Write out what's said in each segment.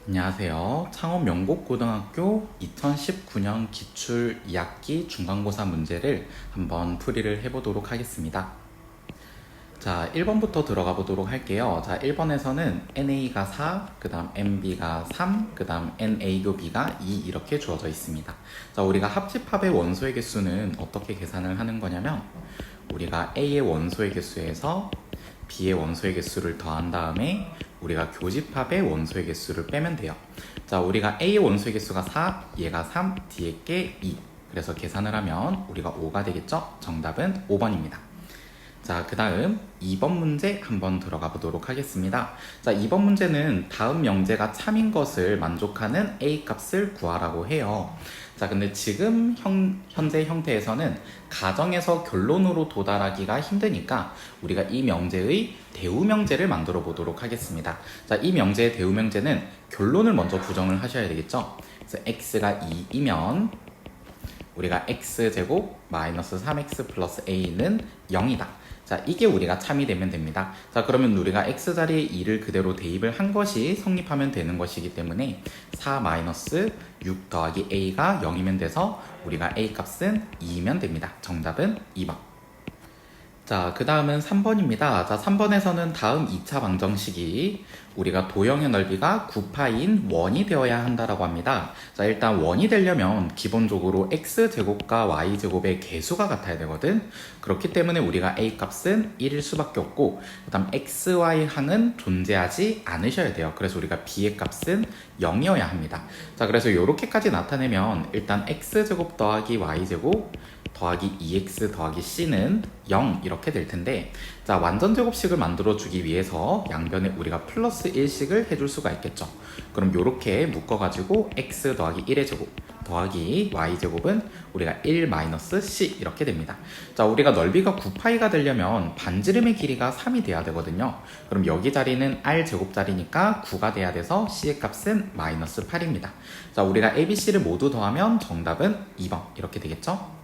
안녕하세요. 창업영곡고등학교 2019년 기출 2학기 중간고사 문제를 한번 풀이를 해보도록 하겠습니다. 자, 1번부터 들어가 보도록 할게요. 자, 1번에서는 NA가 4, 그 다음 NB가 3, 그 다음 NA교B가 2 이렇게 주어져 있습니다. 자, 우리가 합집합의 원소의 개수는 어떻게 계산을 하는 거냐면 우리가 A의 원소의 개수에서 B의 원소의 개수를 더한 다음에 우리가 교집합의 원소의 개수를 빼면 돼요. 자, 우리가 A의 원소의 개수가 4, 얘가 3, 뒤에 게 2. 그래서 계산을 하면 우리가 5가 되겠죠? 정답은 5번입니다. 자, 그 다음 2번 문제 한번 들어가 보도록 하겠습니다. 자, 2번 문제는 다음 명제가 참인 것을 만족하는 A 값을 구하라고 해요. 자, 근데 지금 현재 형태에서는 가정에서 결론으로 도달하기가 힘드니까 우리가 이 명제의 대우 명제를 만들어 보도록 하겠습니다. 자, 이 명제의 대우 명제는 결론을 먼저 부정을 하셔야 되겠죠. 그래서 x가 2이면 우리가 x제곱 마이너스 3x 플러스 a는 0이다. 자, 이게 우리가 참이 되면 됩니다. 자, 그러면 우리가 x자리에 2를 그대로 대입을 한 것이 성립하면 되는 것이기 때문에 4 마이너스 6 더하기 a가 0이면 돼서 우리가 a 값은 2면 됩니다. 정답은 2번. 자, 그 다음은 3번입니다. 자, 3번에서는 다음 2차 방정식이 우리가 도형의 넓이가 9파인 원이 되어야 한다라고 합니다. 자, 일단 원이 되려면 기본적으로 x제곱과 y제곱의 개수가 같아야 되거든. 그렇기 때문에 우리가 a 값은 1일 수밖에 없고, 그 다음 x, y 항은 존재하지 않으셔야 돼요. 그래서 우리가 b의 값은 0이어야 합니다. 자, 그래서 이렇게까지 나타내면 일단 x제곱 더하기 y제곱 더하기 2x 더하기 c는 0 이렇게 될 텐데, 자, 완전 제곱식을 만들어 주기 위해서 양변에 우리가 플러스 1씩을 해줄 수가 있겠죠. 그럼 이렇게 묶어가지고 x 더하기 1의 제곱 더하기 y제곱은 우리가 1 마이너스 c 이렇게 됩니다. 자, 우리가 넓이가 9파이가 되려면 반지름의 길이가 3이 돼야 되거든요. 그럼 여기 자리는 r 제곱 자리니까 9가 돼야 돼서 c의 값은 마이너스 8입니다. 자, 우리가 a, b, c를 모두 더하면 정답은 2번 이렇게 되겠죠.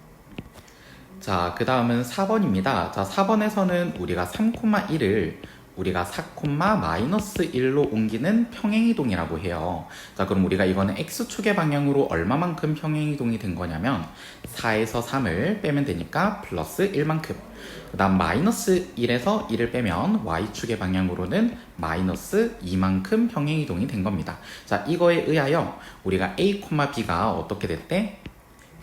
자, 그 다음은 4번입니다. 자, 4번에서는 우리가 3,1을 우리가 4, 마이너스 1로 옮기는 평행이동이라고 해요. 자, 그럼 우리가 이거는 x축의 방향으로 얼마만큼 평행이동이 된 거냐면 4에서 3을 빼면 되니까 플러스 1만큼. 그 다음 마이너스 1에서 1을 빼면 y축의 방향으로는 마이너스 2만큼 평행이동이 된 겁니다. 자, 이거에 의하여 우리가 a, b가 어떻게 됐대?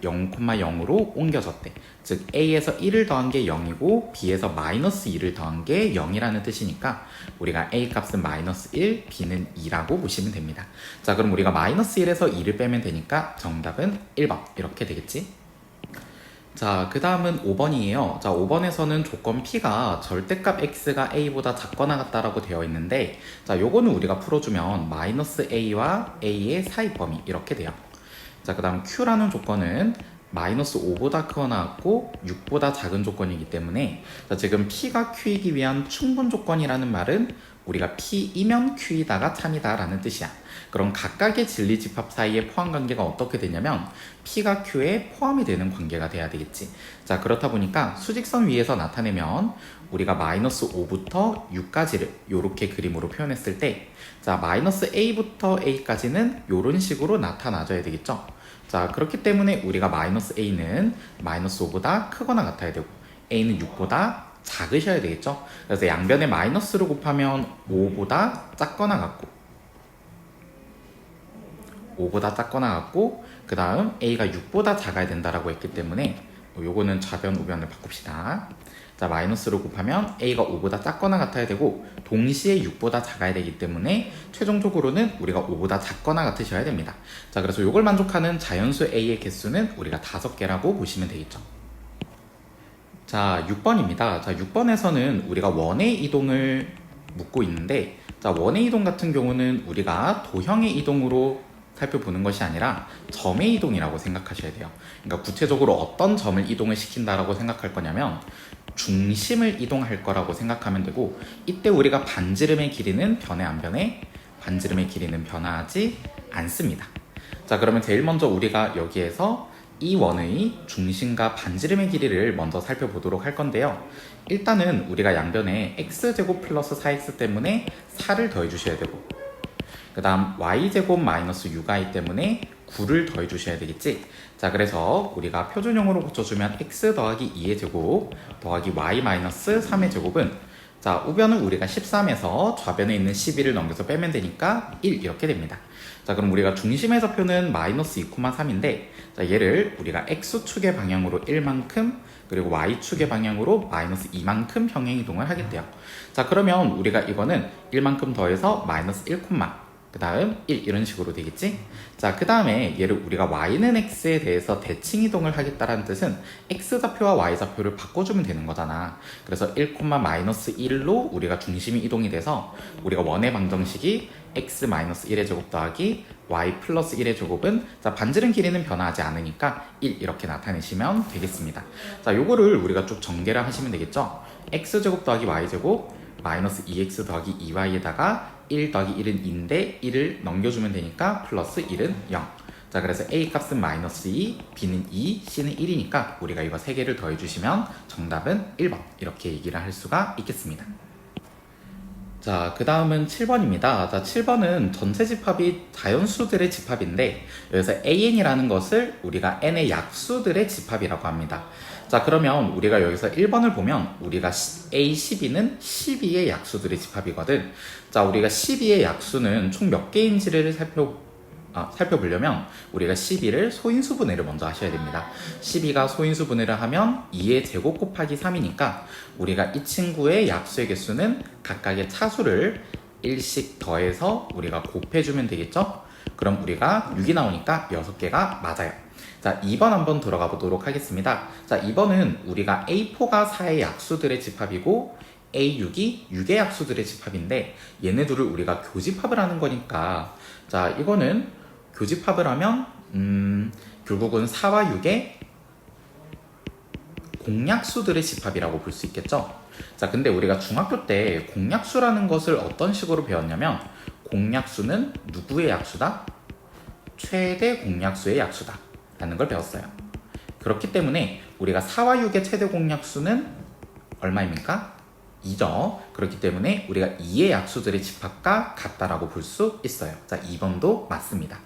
0,0으로 옮겨졌대. 즉 A에서 1을 더한 게 0이고 B에서 마이너스 2를 더한 게 0이라는 뜻이니까 우리가 A 값은 마이너스 1, B는 2라고 보시면 됩니다. 자, 그럼 우리가 마이너스 1에서 2를 빼면 되니까 정답은 1번 이렇게 되겠지? 자, 그 다음은 5번이에요. 자, 5번에서는 조건 P가 절대값 X가 A보다 작거나 같다라고 되어 있는데, 자, 요거는 우리가 풀어주면 마이너스 A와 A의 사이 범위 이렇게 돼요. 자, 그 다음 Q라는 조건은 마이너스 5보다 크거나 같고 6보다 작은 조건이기 때문에, 자, 지금 P가 Q이기 위한 충분 조건이라는 말은 우리가 P이면 Q이다가 참이다 라는 뜻이야. 그럼 각각의 진리집합 사이의 포함관계가 어떻게 되냐면 P가 Q에 포함이 되는 관계가 돼야 되겠지. 자, 그렇다 보니까 수직선 위에서 나타내면 우리가 마이너스 5부터 6까지를 이렇게 그림으로 표현했을 때, 자, 마이너스 A부터 A까지는 이런 식으로 나타나줘야 되겠죠. 자, 그렇기 때문에 우리가 마이너스 A는 마이너스 5보다 크거나 같아야 되고 A는 6보다 작으셔야 되겠죠. 그래서 양변에 마이너스를 곱하면 5보다 작거나 같고 5보다 작거나 같고, 그 다음 A가 6보다 작아야 된다라고 했기 때문에 요거는 좌변 우변을 바꿉시다. 자, 마이너스를 곱하면 A가 5보다 작거나 같아야 되고 동시에 6보다 작아야 되기 때문에 최종적으로는 우리가 5보다 작거나 같으셔야 됩니다. 자, 그래서 이걸 만족하는 자연수 A의 개수는 우리가 5개라고 보시면 되겠죠. 자, 6번입니다. 자, 6번에서는 우리가 원의 이동을 묻고 있는데, 자, 원의 이동 같은 경우는 우리가 도형의 이동으로 살펴보는 것이 아니라 점의 이동이라고 생각하셔야 돼요. 그러니까 구체적으로 어떤 점을 이동을 시킨다라고 생각할 거냐면 중심을 이동할 거라고 생각하면 되고, 이때 우리가 반지름의 길이는 변해 안 변해? 반지름의 길이는 변하지 않습니다. 자, 그러면 제일 먼저 우리가 여기에서 이 원의 중심과 반지름의 길이를 먼저 살펴보도록 할 건데요. 일단은 우리가 양변에 x제곱 플러스 4x 때문에 4를 더해 주셔야 되고, 그 다음 y제곱 마이너스 6i 때문에 9를 더해 주셔야 되겠지. 자, 그래서 우리가 표준형으로 고쳐주면 x 더하기 2의 제곱 더하기 y 마이너스 3의 제곱은, 자, 우변은 우리가 13에서 좌변에 있는 12를 넘겨서 빼면 되니까 1 이렇게 됩니다. 자, 그럼 우리가 중심의 좌표는 마이너스 2,3인데, 자, 얘를 우리가 x축의 방향으로 1만큼 그리고 y축의 방향으로 마이너스 2만큼 평행이동을 하겠대요. 자, 그러면 우리가 이거는 1만큼 더해서 마이너스 1, 그 다음 1 이런 식으로 되겠지? 자, 그 다음에 얘를 우리가 y는 x에 대해서 대칭 이동을 하겠다라는 뜻은 x좌표와 y좌표를 바꿔주면 되는 거잖아. 그래서 1, 마이너스 1로 우리가 중심이 이동이 돼서 우리가 원의 방정식이 x 마이너스 1의 제곱 더하기 y 플러스 1의 제곱은, 자, 반지름 길이는 변화하지 않으니까 1 이렇게 나타내시면 되겠습니다. 자, 요거를 우리가 쭉 전개를 하시면 되겠죠? x제곱 더하기 y제곱 마이너스 2x 더하기 2y에다가 1 더하기 1은 2인데 1을 넘겨주면 되니까 플러스 1은 0. 자, 그래서 a 값은 마이너스 2, b는 2, c는 1이니까 우리가 이거 3개를 더해주시면 정답은 1번 이렇게 얘기를 할 수가 있겠습니다. 자, 그 다음은 7번입니다. 자, 7번은 전체 집합이 자연수들의 집합인데 여기서 an이라는 것을 우리가 n의 약수들의 집합이라고 합니다. 자, 그러면 우리가 여기서 1번을 보면 우리가 a12는 12의 약수들의 집합이거든. 자, 우리가 12의 약수는 총 몇 개인지를 살펴보려면 우리가 12를 소인수 분해를 먼저 하셔야 됩니다. 12가 소인수 분해를 하면 2의 제곱 곱하기 3이니까 우리가 이 친구의 약수의 개수는 각각의 차수를 1씩 더해서 우리가 곱해주면 되겠죠? 그럼 우리가 6이 나오니까 6개가 맞아요. 자, 2번 한번 들어가 보도록 하겠습니다. 자, 2번은 우리가 A4가 4의 약수들의 집합이고 A6이 6의 약수들의 집합인데 얘네 둘을 우리가 교집합을 하는 거니까, 자, 이거는 교집합을 하면 결국은 4와 6의 공약수들의 집합이라고 볼 수 있겠죠. 자, 근데 우리가 중학교 때 공약수라는 것을 어떤 식으로 배웠냐면 공약수는 누구의 약수다? 최대 공약수의 약수다 라는 걸 배웠어요. 그렇기 때문에 우리가 4와 6의 최대 공약수는 얼마입니까? 2죠. 그렇기 때문에 우리가 2의 약수들의 집합과 같다라고 볼 수 있어요. 자, 2번도 맞습니다.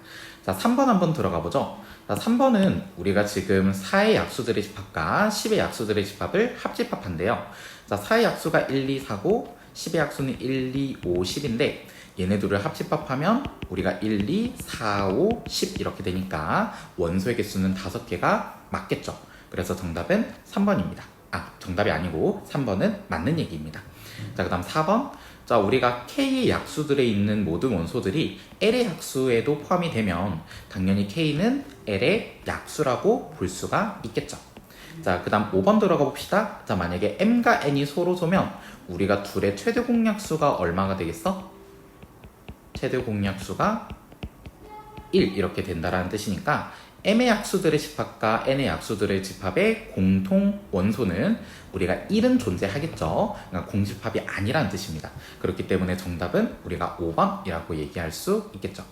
자, 3번 한번 들어가 보죠. 자, 3번은 우리가 지금 4의 약수들의 집합과 10의 약수들의 집합을 합집합한대요. 자, 4의 약수가 1, 2, 4고 10의 약수는 1, 2, 5, 10인데 얘네 둘을 합집합하면 우리가 1, 2, 4, 5, 10 이렇게 되니까 원소의 개수는 5개가 맞겠죠. 그래서 정답은 3번입니다. 정답이 아니고 3번은 맞는 얘기입니다. 자, 그 다음 4번. 자, 우리가 K의 약수들에 있는 모든 원소들이 L의 약수에도 포함이 되면 당연히 K는 L의 약수라고 볼 수가 있겠죠. 자, 그 다음 5번 들어가 봅시다. 자, 만약에 M과 N이 서로소면 우리가 둘의 최대 공약수가 얼마가 되겠어? 최대 공약수가 1 이렇게 된다라는 뜻이니까 M의 약수들의 집합과 N의 약수들의 집합의 공통 원소는 우리가 1은 존재하겠죠. 그러니까 공집합이 아니라는 뜻입니다. 그렇기 때문에 정답은 우리가 5번이라고 얘기할 수 있겠죠.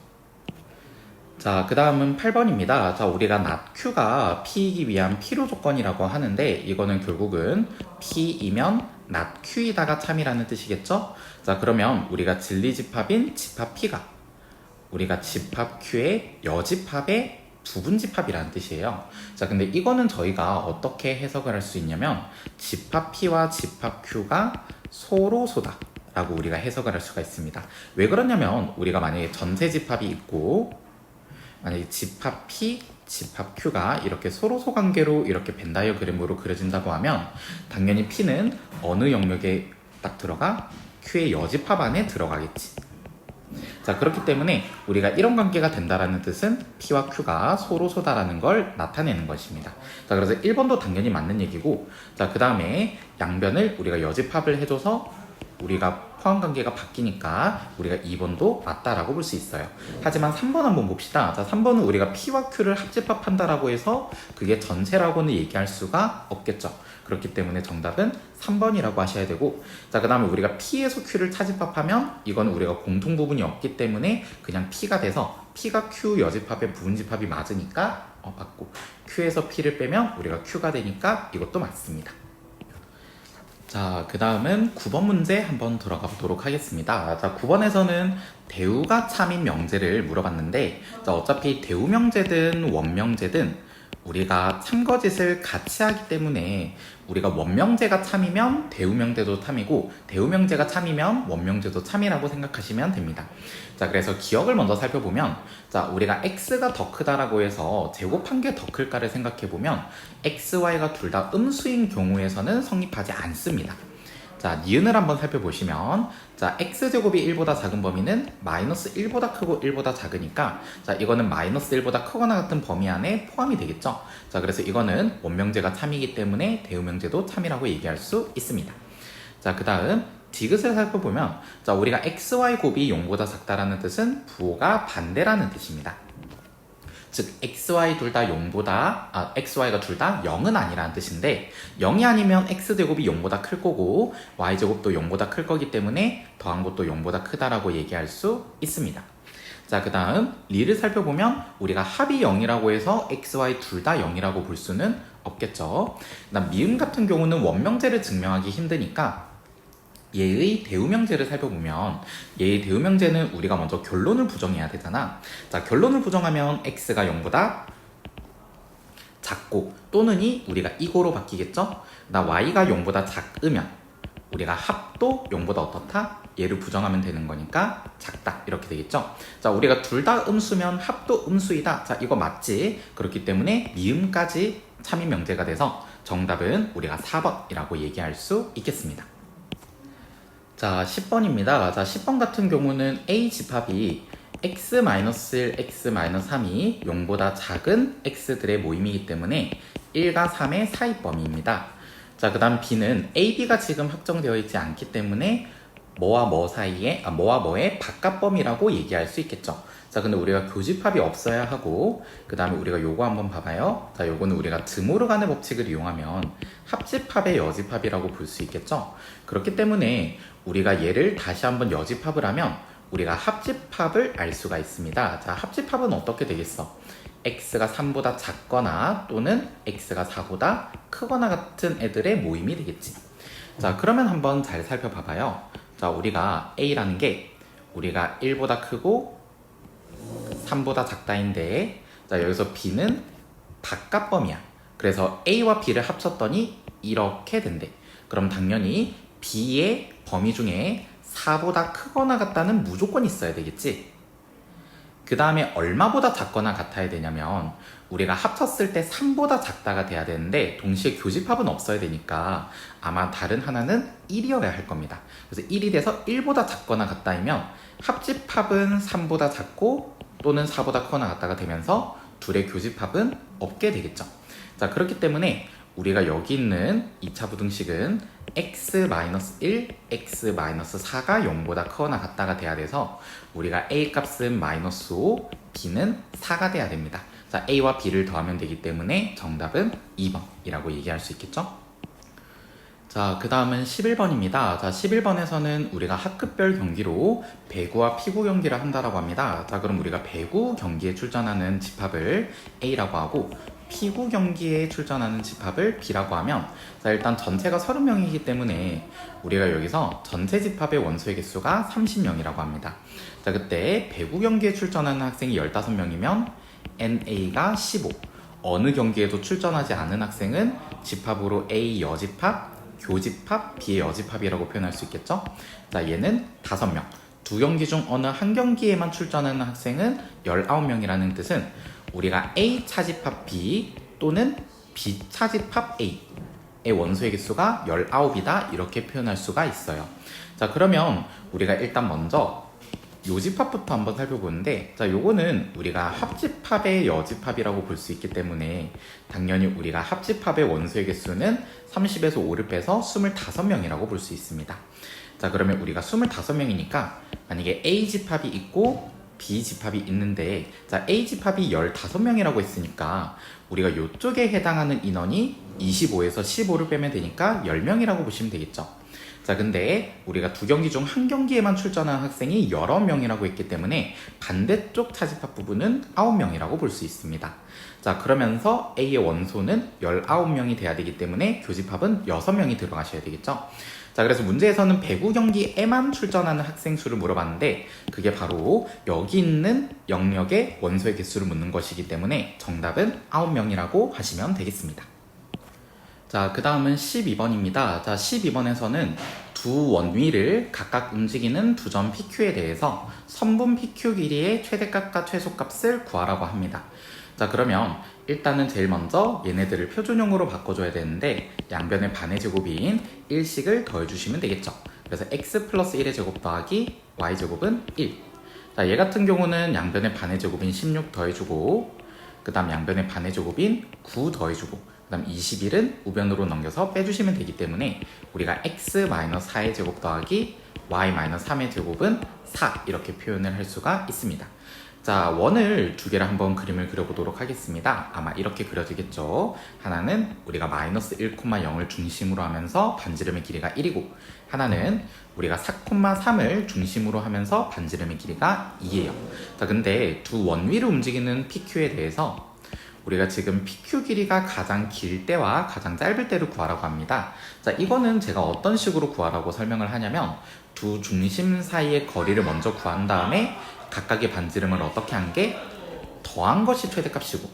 자, 그 다음은 8번입니다. 자, 우리가 not Q가 P이기 위한 필요 조건이라고 하는데 이거는 결국은 P이면 not Q이다가 참이라는 뜻이겠죠. 자, 그러면 우리가 진리집합인 집합 P가 우리가 집합 Q의 여집합의 부분집합이라는 뜻이에요. 자, 근데 이거는 저희가 어떻게 해석을 할 수 있냐면 집합 P와 집합 Q가 소로소다 라고 우리가 해석을 할 수가 있습니다. 왜 그러냐면 우리가 만약에 전체 집합이 있고 만약에 집합 P, 집합 Q가 이렇게 소로소 관계로 이렇게 벤 다이어그램으로 그려진다고 하면 당연히 P는 어느 영역에 딱 들어가? Q의 여집합 안에 들어가겠지. 자, 그렇기 때문에 우리가 이런 관계가 된다라는 뜻은 P와 Q가 소로소다라는 걸 나타내는 것입니다. 자, 그래서 1번도 당연히 맞는 얘기고, 자, 그 다음에 양변을 우리가 여집합을 해줘서 우리가 포함 관계가 바뀌니까 우리가 2번도 맞다라고 볼 수 있어요. 하지만 3번 한번 봅시다. 자, 3번은 우리가 P와 Q를 합집합한다라고 해서 그게 전체라고는 얘기할 수가 없겠죠. 그렇기 때문에 정답은 3번이라고 하셔야 되고, 자, 그 다음에 우리가 P에서 Q를 차집합하면 이건 우리가 공통 부분이 없기 때문에 그냥 P가 돼서 P가 Q 여집합의 부분집합이 맞으니까 맞고, Q에서 P를 빼면 우리가 Q가 되니까 이것도 맞습니다. 자, 그 다음은 9번 문제 한번 들어가 보도록 하겠습니다. 자, 9번에서는 대우가 참인 명제를 물어봤는데, 자, 어차피 대우 명제든 원 명제든 우리가 참거짓을 같이 하기 때문에 우리가 원 명제가 참이면 대우 명제도 참이고 대우 명제가 참이면 원 명제도 참이라고 생각하시면 됩니다. 자, 그래서 기억을 먼저 살펴보면, 자, 우리가 x가 더 크다라고 해서 제곱한 게 더 클까를 생각해보면 x, y가 둘 다 음수인 경우에서는 성립하지 않습니다. 자, 니은을 한번 살펴보시면, 자, x제곱이 1보다 작은 범위는 마이너스 1보다 크고 1보다 작으니까, 자, 이거는 마이너스 1보다 크거나 같은 범위 안에 포함이 되겠죠. 자, 그래서 이거는 원명제가 참이기 때문에 대우명제도 참이라고 얘기할 수 있습니다. 자, 그 다음 디귿을 살펴보면, 자, 우리가 xy 곱이 0보다 작다라는 뜻은 부호가 반대라는 뜻입니다. 즉 xy 둘 다 0보다 xy가 둘 다 0은 아니라는 뜻인데, 0이 아니면 x제곱이 0보다 클 거고 y제곱도 0보다 클 거기 때문에 더한 것도 0보다 크다라고 얘기할 수 있습니다. 자, 그 다음 리를 살펴보면 우리가 합이 0이라고 해서 xy 둘 다 0이라고 볼 수는 없겠죠. 그다음 미음 같은 경우는 원명제를 증명하기 힘드니까 얘의 대우명제를 살펴보면, 얘의 대우명제는 우리가 먼저 결론을 부정해야 되잖아. 자, 결론을 부정하면 x가 0보다 작고 또는이 우리가 이거로 바뀌겠죠. 나 y가 0보다 작으면 우리가 합도 0보다 어떻다? 얘를 부정하면 되는 거니까 작다 이렇게 되겠죠. 자, 우리가 둘 다 음수면 합도 음수이다. 자, 이거 맞지? 그렇기 때문에 미음까지 참인 명제가 돼서 정답은 우리가 4번이라고 얘기할 수 있겠습니다. 자, 10번입니다. 자, 10번 같은 경우는 A 집합이 x-1, x-3이 0보다 작은 x들의 모임이기 때문에 1과 3의 사이 범위입니다. 자, 그 다음 B는 AB가 지금 확정되어 있지 않기 때문에 뭐와 뭐 사이에, 뭐와 뭐의 바깥범위라고 얘기할 수 있겠죠. 자, 근데 우리가 교집합이 없어야 하고, 그 다음에 우리가 요거 한번 봐봐요. 자, 요거는 우리가 드모르간의 법칙을 이용하면 합집합의 여집합이라고 볼 수 있겠죠. 그렇기 때문에 우리가 얘를 다시 한번 여집합을 하면 우리가 합집합을 알 수가 있습니다. 자, 합집합은 어떻게 되겠어? x가 3보다 작거나 또는 x가 4보다 크거나 같은 애들의 모임이 되겠지. 자, 그러면 한번 잘 살펴봐봐요. 자, 우리가 a라는 게 우리가 1보다 크고 3보다 작다인데, 자, 여기서 b는 바깥범위야. 그래서 a와 b를 합쳤더니 이렇게 된대. 그럼 당연히 b의 범위 중에 4보다 크거나 같다는 무조건 있어야 되겠지. 그 다음에 얼마보다 작거나 같아야 되냐면 우리가 합쳤을 때 3보다 작다가 돼야 되는데 동시에 교집합은 없어야 되니까 아마 다른 하나는 1이어야 할 겁니다. 그래서 1이 돼서 1보다 작거나 같다이면 합집합은 3보다 작고 또는 4보다 크거나 같다가 되면서 둘의 교집합은 없게 되겠죠. 자, 그렇기 때문에 우리가 여기 있는 2차 부등식은 x-1, x-4가 0보다 크거나 같다가 돼야 돼서 우리가 a 값은 -5, b는 4가 돼야 됩니다. 자, a와 b를 더하면 되기 때문에 정답은 2번이라고 얘기할 수 있겠죠? 자, 그 다음은 11번입니다. 자, 11번에서는 우리가 학급별 경기로 배구와 피구 경기를 한다라고 합니다. 자, 그럼 우리가 배구 경기에 출전하는 집합을 A라고 하고 피구 경기에 출전하는 집합을 B라고 하면, 자, 일단 전체가 30명이기 때문에 우리가 여기서 전체 집합의 원소의 개수가 30명이라고 합니다. 자, 그때 배구 경기에 출전하는 학생이 15명이면 NA가 15. 어느 경기에도 출전하지 않은 학생은 집합으로 A 여집합, 교집합, B의 여집합이라고 표현할 수 있겠죠? 자, 얘는 5명. 두 경기 중 어느 한 경기에만 출전하는 학생은 19명이라는 뜻은 우리가 A 차집합 B 또는 B 차집합 A의 원소의 개수가 19이다 이렇게 표현할 수가 있어요. 자, 그러면 우리가 일단 먼저 요집합부터 한번 살펴보는데, 자, 요거는 우리가 합집합의 여집합이라고 볼 수 있기 때문에 당연히 우리가 합집합의 원소의 개수는 30에서 5를 빼서 25명이라고 볼 수 있습니다. 자, 그러면 우리가 25명이니까 만약에 A집합이 있고 B집합이 있는데, 자, A집합이 15명이라고 했으니까 우리가 이쪽에 해당하는 인원이 25에서 15를 빼면 되니까 10명이라고 보시면 되겠죠. 자, 근데 우리가 두 경기 중 한 경기에만 출전한 학생이 여러 명이라고 했기 때문에 반대쪽 차집합 부분은 9명이라고 볼 수 있습니다. 자, 그러면서 A의 원소는 19명이 돼야 되기 때문에 교집합은 6명이 들어가셔야 되겠죠. 자, 그래서 문제에서는 배구 경기에만 출전하는 학생 수를 물어봤는데 그게 바로 여기 있는 영역의 원소의 개수를 묻는 것이기 때문에 정답은 9명이라고 하시면 되겠습니다. 자, 그 다음은 12번입니다. 자, 12번에서는 두 원위를 각각 움직이는 두 점 PQ에 대해서 선분 PQ 길이의 최대값과 최소값을 구하라고 합니다. 자, 그러면 일단은 제일 먼저 얘네들을 표준형으로 바꿔줘야 되는데 양변의 반의 제곱인 1씩을 더해주시면 되겠죠. 그래서 x 플러스 1의 제곱 더하기 y 제곱은 1. 자, 얘 같은 경우는 양변의 반의 제곱인 16 더해주고 그 다음 양변의 반의 제곱인 9 더해주고 그 다음 21은 우변으로 넘겨서 빼주시면 되기 때문에 우리가 x-4의 제곱 더하기 y-3의 제곱은 4 이렇게 표현을 할 수가 있습니다. 자, 원을 두 개를 한번 그림을 그려보도록 하겠습니다. 아마 이렇게 그려지겠죠. 하나는 우리가 마이너스 1,0을 중심으로 하면서 반지름의 길이가 1이고 하나는 우리가 4,3을 중심으로 하면서 반지름의 길이가 2예요. 자, 근데 두 원위를 움직이는 PQ에 대해서 우리가 지금 PQ 길이가 가장 길 때와 가장 짧을 때를 구하라고 합니다. 자, 이거는 제가 어떤 식으로 구하라고 설명을 하냐면 두 중심 사이의 거리를 먼저 구한 다음에 각각의 반지름을 어떻게 한 게 더한 것이 최대값이고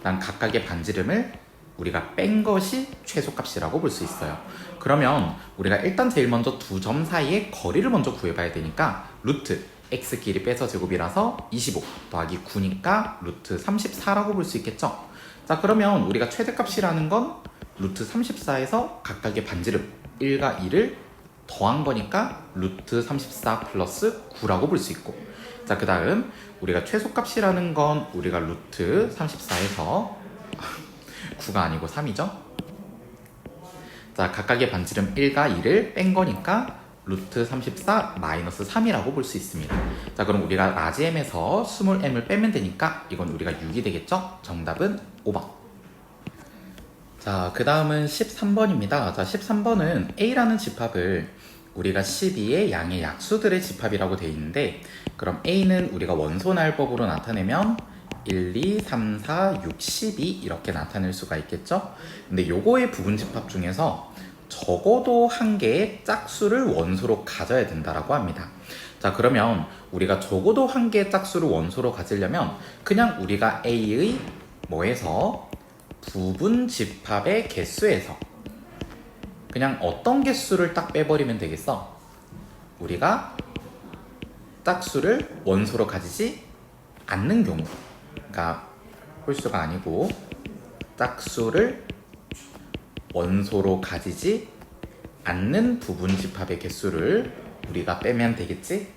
난 각각의 반지름을 우리가 뺀 것이 최소값이라고 볼 수 있어요. 그러면 우리가 일단 제일 먼저 두 점 사이의 거리를 먼저 구해봐야 되니까 루트 x 길이 빼서 제곱이라서 25 더하기 9니까 루트 34라고 볼 수 있겠죠. 자, 그러면 우리가 최대값이라는 건 루트 34에서 각각의 반지름 1과 2를 더한 거니까 루트 34 플러스 9라고 볼 수 있고 자, 그 다음 우리가 최소값이라는 건 우리가 루트 34에서 9가 아니고 3이죠. 자, 각각의 반지름 1과 2를 뺀 거니까 루트 34 마이너스 3이라고 볼 수 있습니다. 자, 그럼 우리가 라지 m에서 스몰 m을 빼면 되니까 이건 우리가 6이 되겠죠? 정답은 5번. 자, 그 다음은 13번입니다. 자, 13번은 A라는 집합을 우리가 12의 양의 약수들의 집합이라고 되어 있는데 그럼 A는 우리가 원소날법으로 나타내면 1, 2, 3, 4, 6, 12 이렇게 나타낼 수가 있겠죠? 근데 요거의 부분 집합 중에서 적어도 한 개의 짝수를 원소로 가져야 된다라고 합니다. 자, 그러면 우리가 적어도 한 개의 짝수를 원소로 가지려면 그냥 우리가 A의 뭐에서 부분 집합의 개수에서 그냥 어떤 개수를 딱 빼버리면 되겠어? 우리가 짝수를 원소로 가지지 않는 경우, 그러니까 홀수가 아니고 짝수를 원소로 가지지 않는 부분 집합의 개수를 우리가 빼면 되겠지?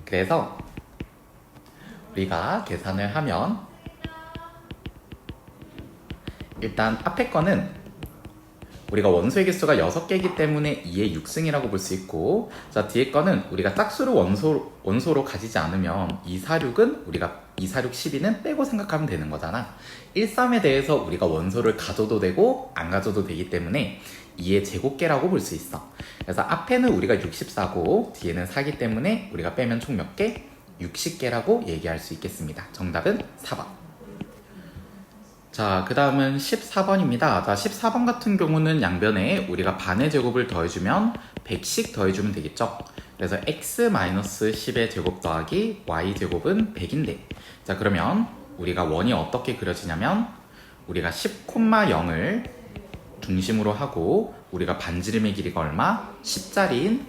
그래서 우리가 계산을 하면 일단 앞에 거는 우리가 원소의 개수가 6개이기 때문에 2의 6승이라고 볼 수 있고 자, 뒤에 거는 우리가 짝수를 원소로 가지지 않으면 2, 4, 6은 우리가 2, 4, 6, 12는 빼고 생각하면 되는 거잖아. 1, 3에 대해서 우리가 원소를 가져도 되고 안 가져도 되기 때문에 2의 제곱계라고 볼 수 있어. 그래서 앞에는 우리가 64고 뒤에는 4기 때문에 우리가 빼면 총 몇 개? 60개라고 얘기할 수 있겠습니다. 정답은 4번. 자, 그 다음은 14번입니다. 자, 14번 같은 경우는 양변에 우리가 반의 제곱을 더해주면 100씩 더해주면 되겠죠? 그래서 x-10의 제곱 더하기 y제곱은 100인데 자, 그러면 우리가 원이 어떻게 그려지냐면 우리가 10,0을 중심으로 하고 우리가 반지름의 길이가 얼마? 10짜리인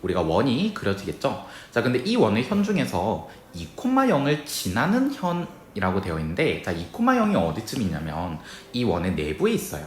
우리가 원이 그려지겠죠? 자, 근데 이 원의 현 중에서 2,0을 지나는 현이라고 되어 있는데 자, 2,0이 어디쯤 있냐면 이 원의 내부에 있어요.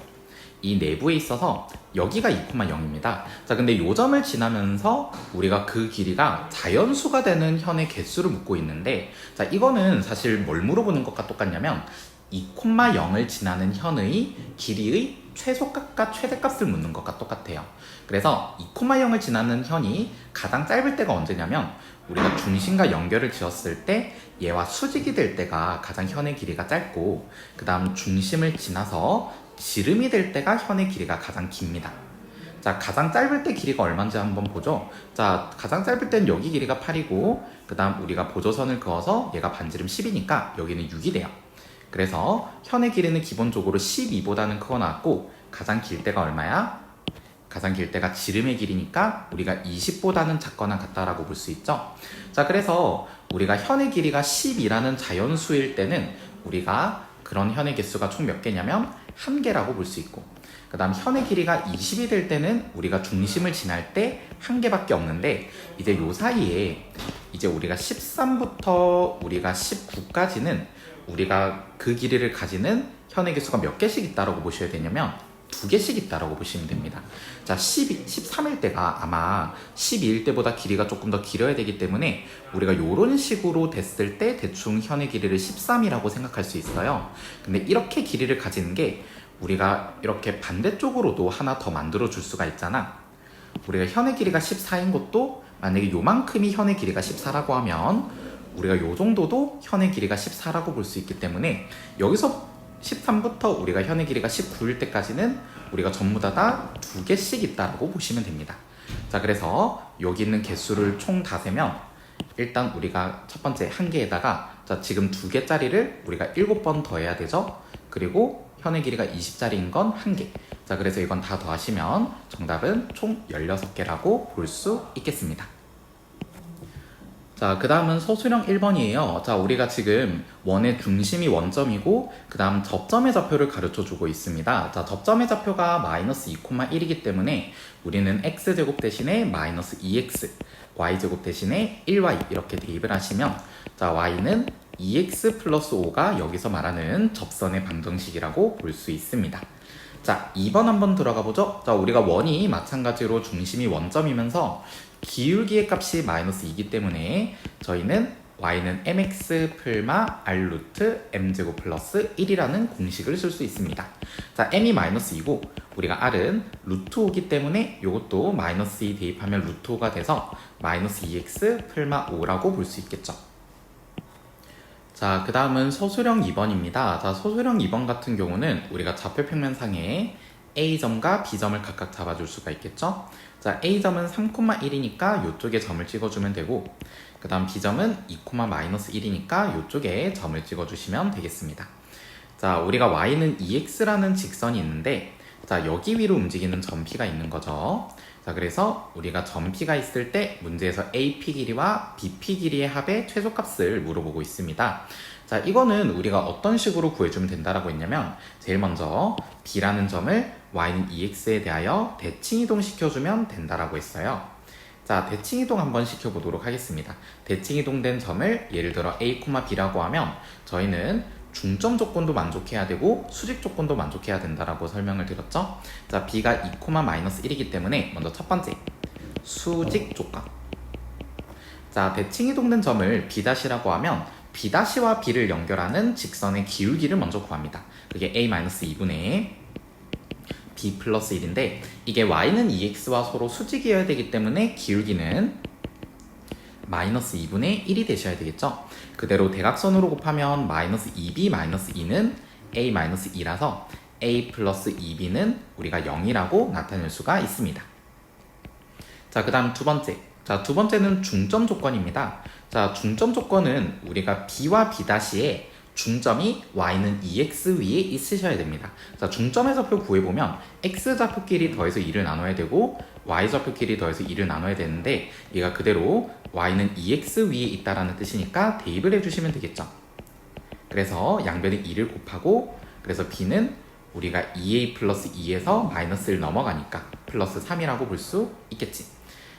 이 내부에 있어서 여기가 2,0입니다. 자, 근데 요 점을 지나면서 우리가 그 길이가 자연수가 되는 현의 개수를 묻고 있는데 자, 이거는 사실 뭘 물어보는 것과 똑같냐면 2,0을 지나는 현의 길이의 최소값과 최대값을 묻는 것과 똑같아요. 그래서 2,0을 지나는 현이 가장 짧을 때가 언제냐면 우리가 중심과 연결을 지었을 때 얘와 수직이 될 때가 가장 현의 길이가 짧고 그 다음 중심을 지나서 지름이 될 때가 현의 길이가 가장 깁니다. 자, 자, 가장 짧을 때 길이가 얼마인지 한번 보죠. 자, 가장 짧을 땐 여기 길이가 8이고 그 다음 우리가 보조선을 그어서 얘가 반지름 10이니까 여기는 6이 돼요. 그래서 현의 길이는 기본적으로 12보다는 크거 나왔고 가장 길 때가 얼마야? 가장 길 때가 지름의 길이니까 우리가 20보다는 작거나 같다라고 볼 수 있죠. 자, 그래서 우리가 현의 길이가 10이라는 자연수일 때는 우리가 그런 현의 개수가 총 몇 개냐면 1개라고 볼 수 있고, 그 다음 현의 길이가 20이 될 때는 우리가 중심을 지날 때 1개밖에 없는데, 이제 요 사이에 이제 우리가 13부터 우리가 19까지는 우리가 그 길이를 가지는 현의 개수가 몇 개씩 있다라고 보셔야 되냐면 2개씩 있다라고 보시면 됩니다. 자, 13일 때가 아마 12일 때보다 길이가 조금 더 길어야 되기 때문에 우리가 이런 식으로 됐을 때 대충 현의 길이를 13이라고 생각할 수 있어요. 근데 이렇게 길이를 가지는 게 우리가 이렇게 반대쪽으로도 하나 더 만들어 줄 수가 있잖아. 우리가 현의 길이가 14인 것도 만약에 요만큼이 현의 길이가 14라고 하면 우리가 요 정도도 현의 길이가 14라고 볼 수 있기 때문에 여기서 13부터 우리가 현의 길이가 19일 때까지는 우리가 전부 다 2개씩 있다고 보시면 됩니다. 자, 그래서 여기 있는 개수를 총 다 세면 일단 우리가 첫 번째 1개에다가 자, 지금 2개짜리를 우리가 7번 더해야 되죠. 그리고 현의 길이가 20짜리인 건 1개. 자, 그래서 이건 다 더하시면 정답은 총 16개라고 볼 수 있겠습니다. 자, 그 다음은 서술형 1번이에요. 자, 우리가 지금 원의 중심이 원점이고 그 다음 접점의 좌표를 가르쳐 주고 있습니다. 자, 접점의 좌표가 마이너스 2,1이기 때문에 우리는 x제곱 대신에 마이너스 2x, y제곱 대신에 1y 이렇게 대입을 하시면 자, y는 2x 플러스 5가 여기서 말하는 접선의 방정식이라고 볼 수 있습니다. 자, 2번 한번 들어가 보죠. 자, 우리가 원이 마찬가지로 중심이 원점이면서 기울기의 값이 마이너스 2이기 때문에 저희는 y는 mx 풀마 r 루트 m제곱 플러스 1이라는 공식을 쓸 수 있습니다. 자, m이 마이너스 2고 우리가 r은 루트 5이기 때문에 이것도 마이너스 2 대입하면 루트 5가 돼서 마이너스 2x 풀마 5라고 볼 수 있겠죠. 자, 그 다음은 서술형 2번입니다. 자, 서술형 2번 같은 경우는 우리가 좌표평면상에 A점과 B점을 각각 잡아줄 수가 있겠죠. 자, A점은 3,1이니까 이쪽에 점을 찍어주면 되고 그 다음 B점은 2,-1이니까 이쪽에 점을 찍어주시면 되겠습니다. 자, 우리가 Y는 2X라는 직선이 있는데 자, 여기 위로 움직이는 점 P가 있는 거죠. 자, 그래서 우리가 점 P가 있을 때 문제에서 AP 길이와 BP 길이의 합의 최소값을 물어보고 있습니다. 자, 이거는 우리가 어떤 식으로 구해주면 된다라고 했냐면 제일 먼저 B라는 점을 Y는 2X에 대하여 대칭이동 시켜주면 된다라고 했어요. 자, 대칭이동 한번 시켜보도록 하겠습니다. 대칭이동된 점을 예를 들어 A, B라고 하면 저희는 중점 조건도 만족해야 되고 수직 조건도 만족해야 된다라고 설명을 드렸죠. 자, B가 2,-1이기 때문에 먼저 첫 번째 수직 조건. 자, 대칭이동된 점을 B'라고 하면 B'와 B를 연결하는 직선의 기울기를 먼저 구합니다. 그게 A-2분의 B 플러스 1인데 이게 Y는 2X와 서로 수직이어야 되기 때문에 기울기는 마이너스 2분의 1이 되셔야 되겠죠. 그대로 대각선으로 곱하면 마이너스 2b 마이너스 2는 a 마이너스 2라서 a 플러스 2b는 우리가 0이라고 나타낼 수가 있습니다. 자, 그 다음 두 번째. 자, 두 번째는 중점 조건입니다. 자, 중점 조건은 우리가 b와 b'의 중점이 y는 2x 위에 있으셔야 됩니다. 자, 중점의 좌표 구해보면 x 좌표끼리 더해서 2를 나눠야 되고 y 좌표끼리 더해서 2를 나눠야 되는데 얘가 그대로 y는 2x 위에 있다라는 뜻이니까 대입을 해주시면 되겠죠. 그래서 양변에 2를 곱하고 그래서 b는 우리가 2a 플러스 2에서 마이너스를 넘어가니까 플러스 3이라고 볼 수 있겠지.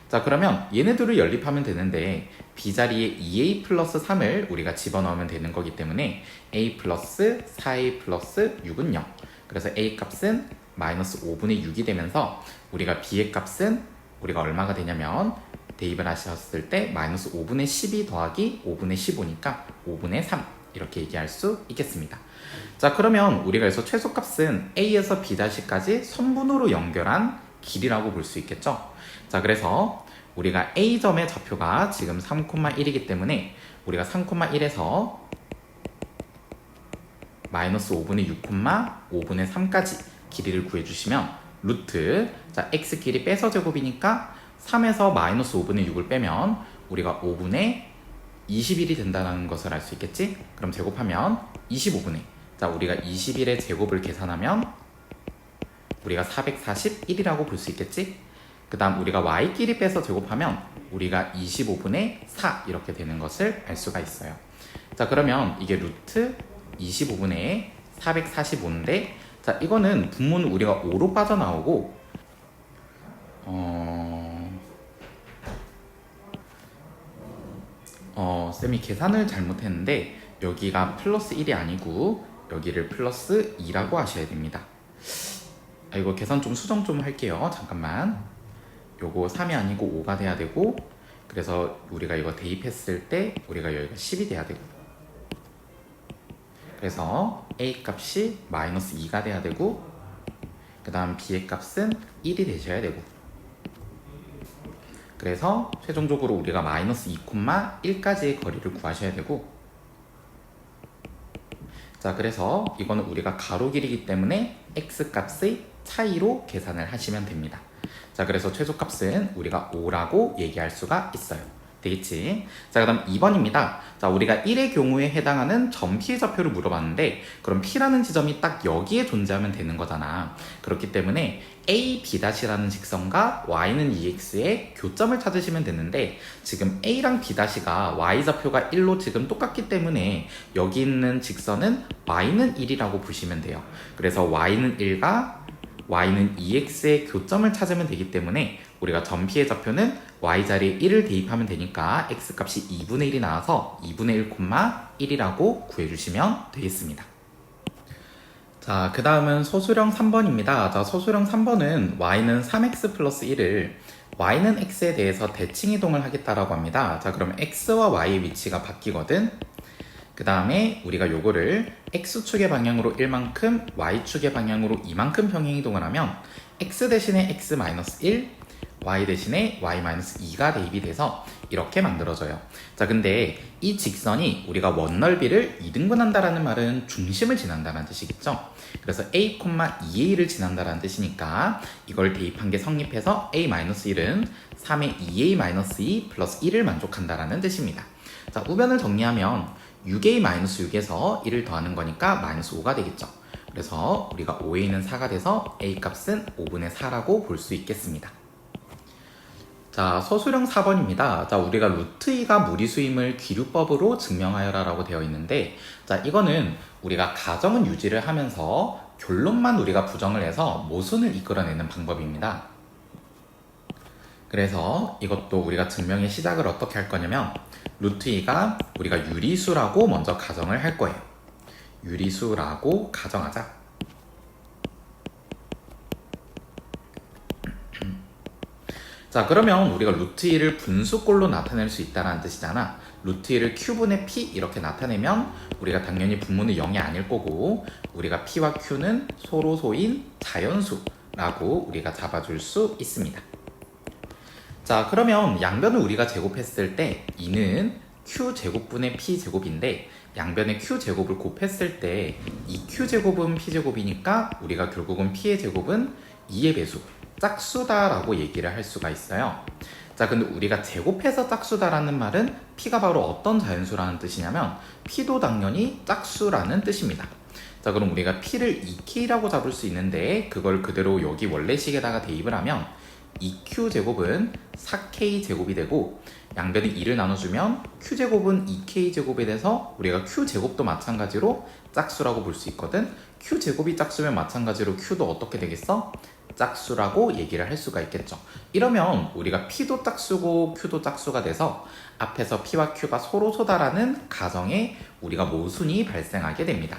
자, 그러면 얘네들을 연립하면 되는데 b 자리에 2a 플러스 3을 우리가 집어넣으면 되는 거기 때문에 a 플러스 4a 플러스 6은 0. 그래서 a 값은 마이너스 5분의 6이 되면서 우리가 b의 값은 우리가 얼마가 되냐면 대입을 하셨을 때 마이너스 5분의 12 더하기 5분의 15니까 5분의 3 이렇게 얘기할 수 있겠습니다. 자, 그러면 우리가 여기서 최소값은 a에서 b'까지 선분으로 연결한 길이라고 볼 수 있겠죠. 자, 그래서 우리가 A점의 좌표가 지금 3,1이기 때문에 우리가 3,1에서 마이너스 5분의 6, 5분의 3까지 길이를 구해주시면 루트, 자 x끼리 빼서 제곱이니까 3에서 마이너스 5분의 6을 빼면 우리가 5분의 21이 된다는 것을 알 수 있겠지? 그럼 제곱하면 25분의, 자 우리가 21의 제곱을 계산하면 우리가 441이라고 볼 수 있겠지? 그 다음 우리가 y끼리 빼서 제곱하면 우리가 25분의 4 이렇게 되는 것을 알 수가 있어요. 자 그러면 이게 루트 25분의 445인데, 자 이거는 분모는 우리가 5로 빠져나오고 쌤이 계산을 잘못했는데 여기가 플러스 1이 아니고 여기를 플러스 2라고 하셔야 됩니다. 이거 계산 좀 수정 좀 할게요. 잠깐만. 요거 3이 아니고 5가 돼야 되고, 그래서 우리가 이거 대입했을 때 우리가 여기가 10이 돼야 되고, 그래서 A 값이 마이너스 2가 돼야 되고, 그 다음 B의 값은 1이 되셔야 되고, 그래서 최종적으로 우리가 마이너스 2,1까지의 거리를 구하셔야 되고, 자 그래서 이거는 우리가 가로 길이기 때문에 x 값의 차이로 계산을 하시면 됩니다. 자 그래서 최소값은 우리가 5라고 얘기할 수가 있어요. 되겠지? 자 그다음 2번입니다. 자 우리가 1의 경우에 해당하는 점 P의 좌표를 물어봤는데, 그럼 P라는 지점이 딱 여기에 존재하면 되는 거잖아. 그렇기 때문에 A, B'라는 직선과 Y는 EX의 교점을 찾으시면 되는데, 지금 A랑 B'가 Y 좌표가 1로 지금 똑같기 때문에 여기 있는 직선은 Y는 1이라고 보시면 돼요. 그래서 Y는 1과 Y는 EX의 교점을 찾으면 되기 때문에 우리가 점 P의 좌표는 Y 자리에 1을 대입하면 되니까 X 값이 2분의 1이 나와서 2분의 1,1이라고 구해주시면 되겠습니다. 자, 그 다음은 소수령 3번입니다. 자, 소수령 3번은 Y는 3X 플러스 1을 Y는 X에 대해서 대칭 이동을 하겠다라고 합니다. 자, 그럼 X와 Y의 위치가 바뀌거든. 그 다음에 우리가 요거를 X축의 방향으로 1만큼, Y축의 방향으로 2만큼 평행 이동을 하면 X 대신에 X-1, Y 대신에 Y-2가 대입이 돼서 이렇게 만들어져요. 자, 근데 이 직선이 우리가 원넓이를 2등분한다라는 말은 중심을 지난다는 뜻이겠죠. 그래서 A, 2A를 지난다라는 뜻이니까 이걸 대입한 게 성립해서 A-1은 3의 2A-2 플러스 1을 만족한다라는 뜻입니다. 자, 우변을 정리하면 6A-6에서 1을 더하는 거니까 마이너스 5가 되겠죠. 그래서 우리가 5A는 4가 돼서 A 값은 5분의 4라고 볼 수 있겠습니다. 자, 소수령 4번입니다. 자, 우리가 루트 2가 무리수임을 귀류법으로 증명하여라 라고 되어 있는데, 자, 이거는 우리가 가정은 유지를 하면서 결론만 우리가 부정을 해서 모순을 이끌어내는 방법입니다. 그래서 이것도 우리가 증명의 시작을 어떻게 할 거냐면, 루트 2가 우리가 유리수라고 먼저 가정을 할 거예요. 유리수라고 가정하자. 자, 그러면 우리가 루트 2를 분수꼴로 나타낼 수 있다는 뜻이잖아. 루트 2를 Q분의 P 이렇게 나타내면 우리가 당연히 분모는 0이 아닐 거고, 우리가 P와 Q는 소로소인 자연수라고 우리가 잡아줄 수 있습니다. 자, 그러면 양변을 우리가 제곱했을 때 2는 Q제곱분의 P제곱인데, 양변의 Q제곱을 곱했을 때 이 Q제곱은 P제곱이니까 우리가 결국은 P의 제곱은 2의 배수, 짝수다라고 얘기를 할 수가 있어요. 자, 근데 우리가 제곱해서 짝수다라는 말은 P가 바로 어떤 자연수라는 뜻이냐면 P도 당연히 짝수라는 뜻입니다. 자, 그럼 우리가 P를 2K라고 잡을 수 있는데, 그걸 그대로 여기 원래식에다가 대입을 하면 2Q제곱은 4K제곱이 되고, 양변에 2를 나눠주면 Q제곱은 2K제곱이 돼서 우리가 Q제곱도 마찬가지로 짝수라고 볼 수 있거든. Q제곱이 짝수면 마찬가지로 Q도 어떻게 되겠어? 짝수라고 얘기를 할 수가 있겠죠. 이러면 우리가 P도 짝수고 Q도 짝수가 돼서 앞에서 P와 Q가 서로소다라는 가정에 우리가 모순이 발생하게 됩니다.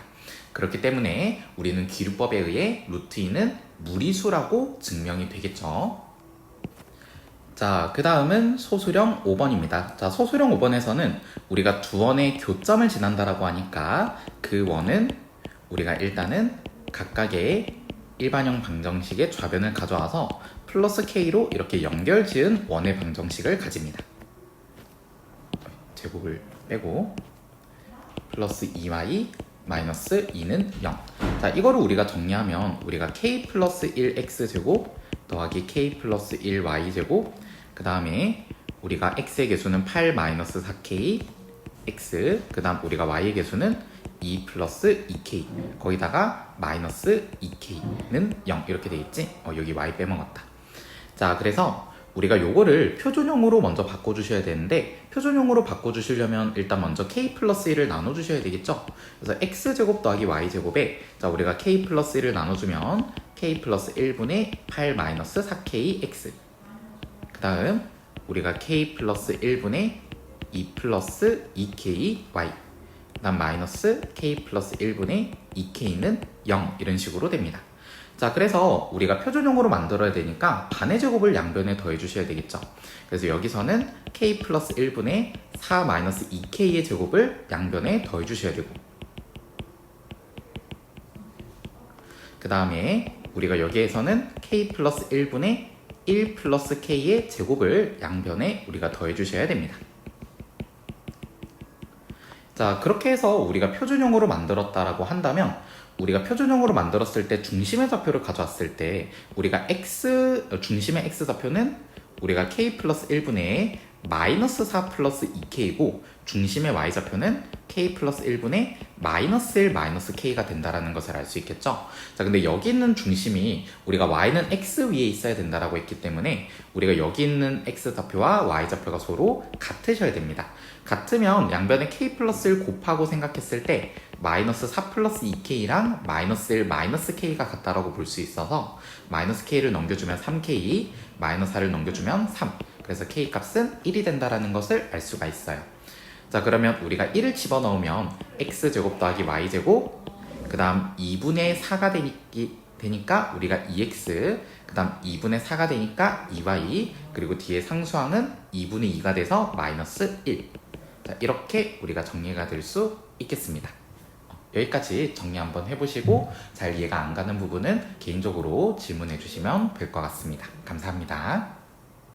그렇기 때문에 우리는 귀류법에 의해 루트 2는 무리수라고 증명이 되겠죠. 자, 그 다음은 소수령 5번입니다. 자, 소수령 5번에서는 우리가 두 원의 교점을 지난다라고 하니까 그 원은 우리가 일단은 각각의 일반형 방정식의 좌변을 가져와서 플러스 K로 이렇게 연결 지은 원의 방정식을 가집니다. 제곱을 빼고 플러스 2y 마이너스 2는 0. 자, 이거를 우리가 정리하면 우리가 k 플러스 1x제곱 더하기 k 플러스 1y제곱 그 다음에 우리가 x의 개수는 8 마이너스 4k x 그 다음 우리가 y의 개수는 2 플러스 2k 거기다가 마이너스 2k는 0 이렇게 돼 있지? 여기 y 빼먹었다. 자, 그래서 우리가 요거를 표준형으로 먼저 바꿔주셔야 되는데 표준형으로 바꿔주시려면 일단 먼저 k 플러스 1을 나눠주셔야 되겠죠? 그래서 x제곱 더하기 y제곱에 자 우리가 k 플러스 1을 나눠주면 k 플러스 1분의 8 마이너스 4k x 그 다음 우리가 k 플러스 1분의 2 플러스 2k y 그 다음 마이너스 k 플러스 1분의 2k는 0 이런 식으로 됩니다. 자, 그래서 우리가 표준형으로 만들어야 되니까 반의 제곱을 양변에 더해 주셔야 되겠죠. 그래서 여기서는 k 플러스 1분의 4 마이너스 2k의 제곱을 양변에 더해 주셔야 되고 그 다음에 우리가 여기에서는 k 플러스 1분의 1 플러스 k의 제곱을 양변에 우리가 더해 주셔야 됩니다. 자, 그렇게 해서 우리가 표준형으로 만들었다라고 한다면 우리가 표준형으로 만들었을 때 중심의 좌표를 가져왔을 때 우리가 중심의 x좌표는 우리가 k 플러스 1분의 마이너스 4 플러스 2k이고 중심의 y좌표는 k 플러스 1분의 마이너스 1 마이너스 k가 된다라는 것을 알 수 있겠죠. 자, 근데 여기 있는 중심이 우리가 y는 x 위에 있어야 된다라고 했기 때문에 우리가 여기 있는 x좌표와 y좌표가 서로 같으셔야 됩니다. 같으면 양변에 k 플러스 1 곱하고 생각했을 때 마이너스 4 플러스 2k랑 마이너스 1 마이너스 k가 같다라고 볼 수 있어서 마이너스 k를 넘겨주면 3k 마이너스 4를 넘겨주면 3 그래서 k 값은 1이 된다라는 것을 알 수가 있어요. 자, 그러면 우리가 1을 집어넣으면 x제곱 더하기 y제곱 그 다음 2분의 4가 되니까 우리가 2x 그 다음 2분의 4가 되니까 2y 그리고 뒤에 상수항은 2분의 2가 돼서 마이너스 1. 자, 이렇게 우리가 정리가 될 수 있겠습니다. 여기까지 정리 한번 해보시고 잘 이해가 안 가는 부분은 개인적으로 질문해 주시면 될 것 같습니다. 감사합니다.